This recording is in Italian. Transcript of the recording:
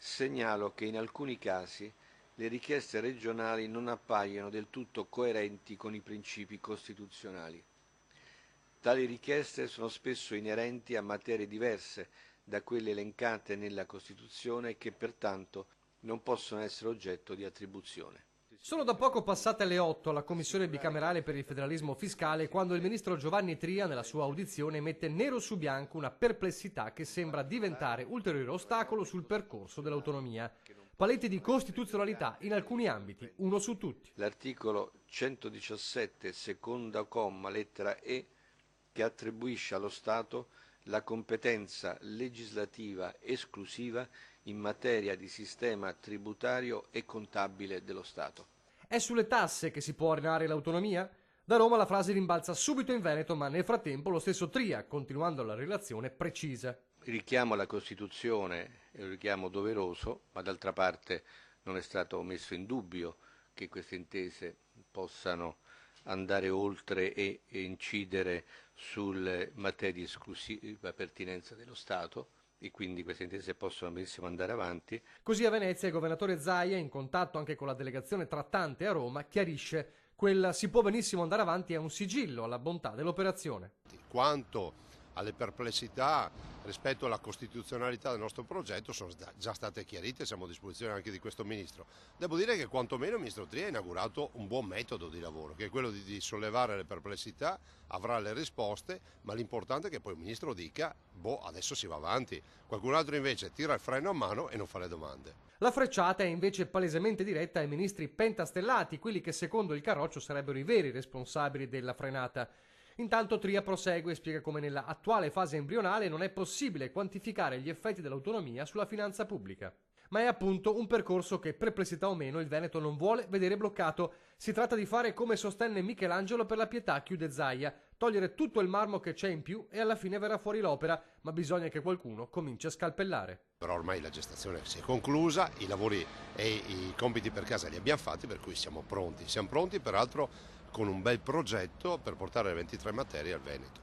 Segnalo che in alcuni casi le richieste regionali non appaiono del tutto coerenti con i principi costituzionali. Tali richieste sono spesso inerenti a materie diverse da quelle elencate nella Costituzione e che pertanto non possono essere oggetto di attribuzione. Sono da poco passate le 8 alla Commissione bicamerale per il federalismo fiscale quando il ministro Giovanni Tria nella sua audizione mette nero su bianco una perplessità che sembra diventare ulteriore ostacolo sul percorso dell'autonomia. Paletti di costituzionalità in alcuni ambiti, uno su tutti. L'articolo 117, seconda comma, lettera E, che attribuisce allo Stato la competenza legislativa esclusiva in materia di sistema tributario e contabile dello Stato. È sulle tasse che si può arenare l'autonomia? Da Roma la frase rimbalza subito in Veneto, ma nel frattempo lo stesso Tria, continuando la relazione, precisa. Il richiamo alla Costituzione è un richiamo doveroso, ma d'altra parte non è stato messo in dubbio che queste intese possano andare oltre e incidere sulle materie esclusiva pertinenza dello Stato e quindi queste intese possono benissimo andare avanti. Così a Venezia il governatore Zaia, in contatto anche con la delegazione trattante a Roma, chiarisce quel si può benissimo andare avanti è un sigillo alla bontà dell'operazione. Quanto alle perplessità rispetto alla costituzionalità del nostro progetto sono già state chiarite, siamo a disposizione anche di questo Ministro. Devo dire che quantomeno il Ministro Tria ha inaugurato un buon metodo di lavoro, che è quello di sollevare le perplessità, avrà le risposte, ma l'importante è che poi il Ministro dica, adesso si va avanti. Qualcun altro invece tira il freno a mano e non fa le domande. La frecciata è invece palesemente diretta ai ministri pentastellati, quelli che secondo il Carroccio sarebbero i veri responsabili della frenata. Intanto Tria prosegue e spiega come nella attuale fase embrionale non è possibile quantificare gli effetti dell'autonomia sulla finanza pubblica. Ma è appunto un percorso che, perplessità o meno, il Veneto non vuole vedere bloccato. Si tratta di fare come sostenne Michelangelo per la Pietà, chiude Zaia, togliere tutto il marmo che c'è in più e alla fine verrà fuori l'opera, ma bisogna che qualcuno cominci a scalpellare. Però ormai la gestazione si è conclusa, i lavori e i compiti per casa li abbiamo fatti, per cui siamo pronti. Siamo pronti peraltro con un bel progetto per portare le 23 materie al Veneto.